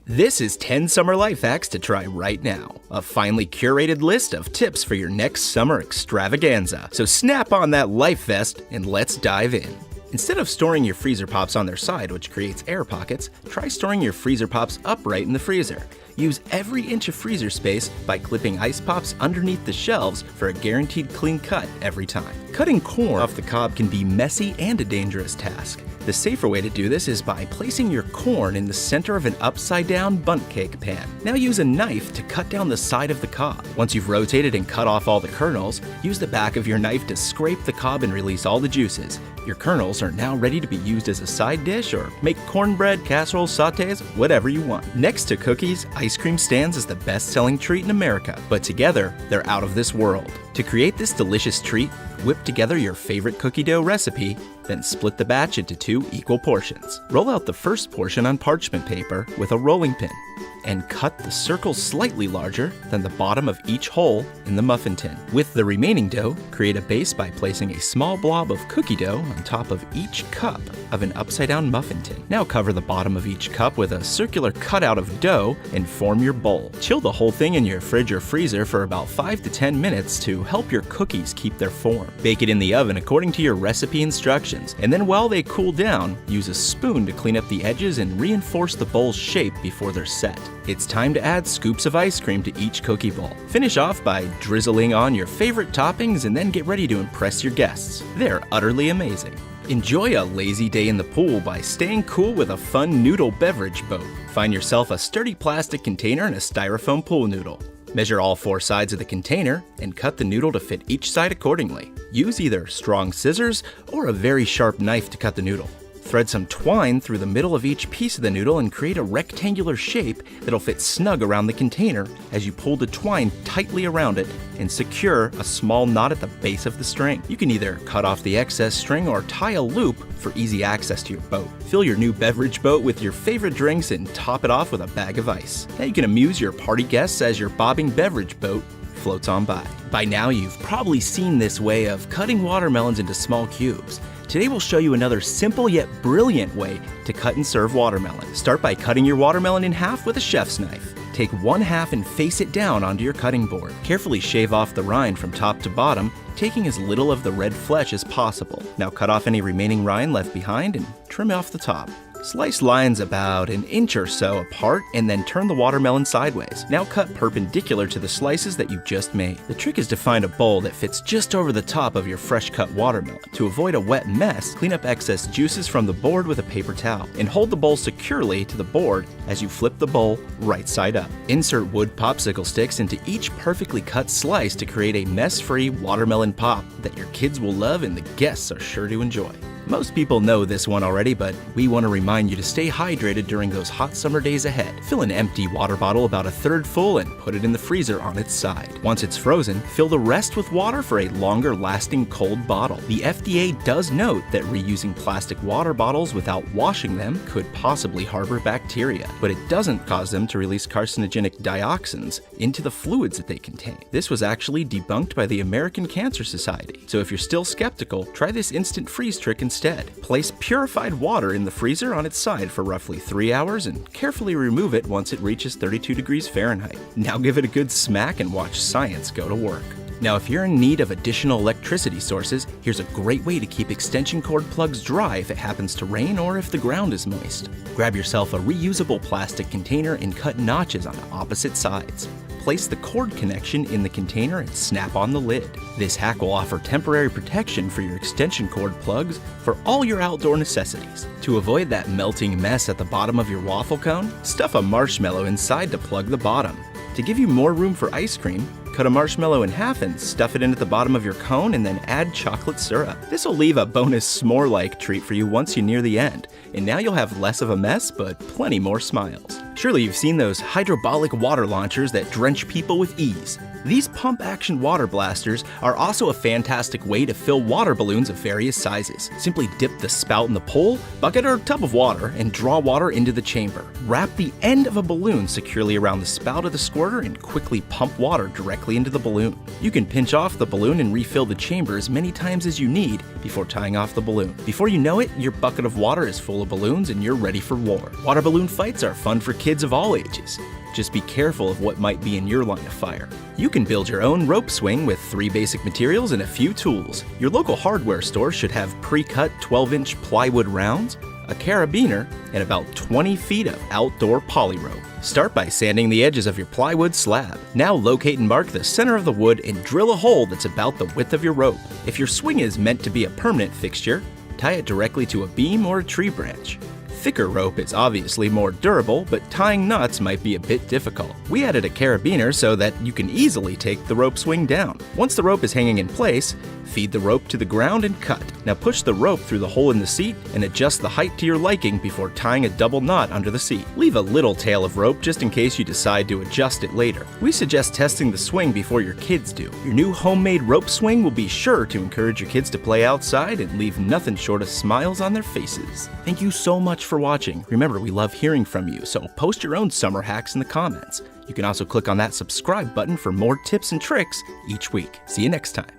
This is 10 summer life hacks to try right now. A finely curated list of tips for your next summer extravaganza. So snap on that life vest and let's dive in. Instead of storing your freezer pops on their side, which creates air pockets, try storing your freezer pops upright in the freezer. Use every inch of freezer space by clipping ice pops underneath the shelves for a guaranteed clean cut every time. Cutting corn off the cob can be messy and a dangerous task. The safer way to do this is by placing your corn in the center of an upside-down bundt cake pan. Now use a knife to cut down the side of the cob. Once you've rotated and cut off all the kernels, use the back of your knife to scrape the cob and release all the juices. Your kernels are now ready to be used as a side dish or make cornbread, casseroles, sautés, whatever you want. Next to cookies, ice cream stands is the best-selling treat in America, but together, they're out of this world. To create this delicious treat, whip together your favorite cookie dough recipe, then split the batch into 2 equal portions. Roll out the first portion on parchment paper with a rolling pin, and cut the circles slightly larger than the bottom of each hole in the muffin tin. With the remaining dough, create a base by placing a small blob of cookie dough on top of each cup of an upside-down muffin tin. Now cover the bottom of each cup with a circular cutout of dough and form your bowl. Chill the whole thing in your fridge or freezer for about 5 to 10 minutes to help your cookies keep their form. Bake it in the oven according to your recipe instructions, and then while they cool down, use a spoon to clean up the edges and reinforce the bowl's shape before they're set. It's time to add scoops of ice cream to each cookie bowl. Finish off by drizzling on your favorite toppings and then get ready to impress your guests. They're utterly amazing. Enjoy a lazy day in the pool by staying cool with a fun noodle beverage boat. Find yourself a sturdy plastic container and a styrofoam pool noodle. Measure all 4 sides of the container and cut the noodle to fit each side accordingly. Use either strong scissors or a very sharp knife to cut the noodle. Thread some twine through the middle of each piece of the noodle and create a rectangular shape that'll fit snug around the container as you pull the twine tightly around it and secure a small knot at the base of the string. You can either cut off the excess string or tie a loop for easy access to your boat. Fill your new beverage boat with your favorite drinks and top it off with a bag of ice. Now you can amuse your party guests as your bobbing beverage boat floats on by. By now you've probably seen this way of cutting watermelons into small cubes. Today we'll show you another simple yet brilliant way to cut and serve watermelon. Start by cutting your watermelon in half with a chef's knife. Take 1/2 and face it down onto your cutting board. Carefully shave off the rind from top to bottom, taking as little of the red flesh as possible. Now cut off any remaining rind left behind and trim off the top. Slice lines about 1 inch or so apart and then turn the watermelon sideways. Now cut perpendicular to the slices that you just made. The trick is to find a bowl that fits just over the top of your fresh cut watermelon. To avoid a wet mess, clean up excess juices from the board with a paper towel and hold the bowl securely to the board as you flip the bowl right side up. Insert wood popsicle sticks into each perfectly cut slice to create a mess-free watermelon pop that your kids will love and the guests are sure to enjoy. Most people know this one already, but we want to remind you to stay hydrated during those hot summer days ahead. Fill an empty water bottle about 1/3 full and put it in the freezer on its side. Once it's frozen, fill the rest with water for a longer lasting cold bottle. The FDA does note that reusing plastic water bottles without washing them could possibly harbor bacteria, but it doesn't cause them to release carcinogenic dioxins into the fluids that they contain. This was actually debunked by the American Cancer Society. So if you're still skeptical, try this instant freeze trick instead. Place purified water in the freezer on its side for roughly 3 hours and carefully remove it once it reaches 32 degrees Fahrenheit. Now give it a good smack and watch science go to work. Now if you're in need of additional electricity sources, here's a great way to keep extension cord plugs dry if it happens to rain or if the ground is moist. Grab yourself a reusable plastic container and cut notches on the opposite sides. Place the cord connection in the container and snap on the lid. This hack will offer temporary protection for your extension cord plugs for all your outdoor necessities. To avoid that melting mess at the bottom of your waffle cone, stuff a marshmallow inside to plug the bottom. To give you more room for ice cream, cut a marshmallow in half and stuff it into the bottom of your cone and then add chocolate syrup. This will leave a bonus s'more-like treat for you once you near the end, and now you'll have less of a mess but plenty more smiles. Surely you've seen those hydrobolic water launchers that drench people with ease. These pump-action water blasters are also a fantastic way to fill water balloons of various sizes. Simply dip the spout in the pool, bucket, or tub of water and draw water into the chamber. Wrap the end of a balloon securely around the spout of the squirter and quickly pump water directly into the balloon. You can pinch off the balloon and refill the chamber as many times as you need before tying off the balloon. Before you know it, your bucket of water is full of balloons and you're ready for war. Water balloon fights are fun for kids kids of all ages. Just be careful of what might be in your line of fire. You can build your own rope swing with 3 basic materials and a few tools. Your local hardware store should have pre-cut 12-inch plywood rounds, a carabiner, and about 20 feet of outdoor poly rope. Start by sanding the edges of your plywood slab. Now locate and mark the center of the wood and drill a hole that's about the width of your rope. If your swing is meant to be a permanent fixture, tie it directly to a beam or a tree branch. Thicker rope is obviously more durable, but tying knots might be a bit difficult. We added a carabiner so that you can easily take the rope swing down. Once the rope is hanging in place, feed the rope to the ground and cut. Now push the rope through the hole in the seat and adjust the height to your liking before tying a double knot under the seat. Leave a little tail of rope just in case you decide to adjust it later. We suggest testing the swing before your kids do. Your new homemade rope swing will be sure to encourage your kids to play outside and leave nothing short of smiles on their faces. Thank you so much for watching. Remember, we love hearing from you, so post your own summer hacks in the comments. You can also click on that subscribe button for more tips and tricks each week. See you next time.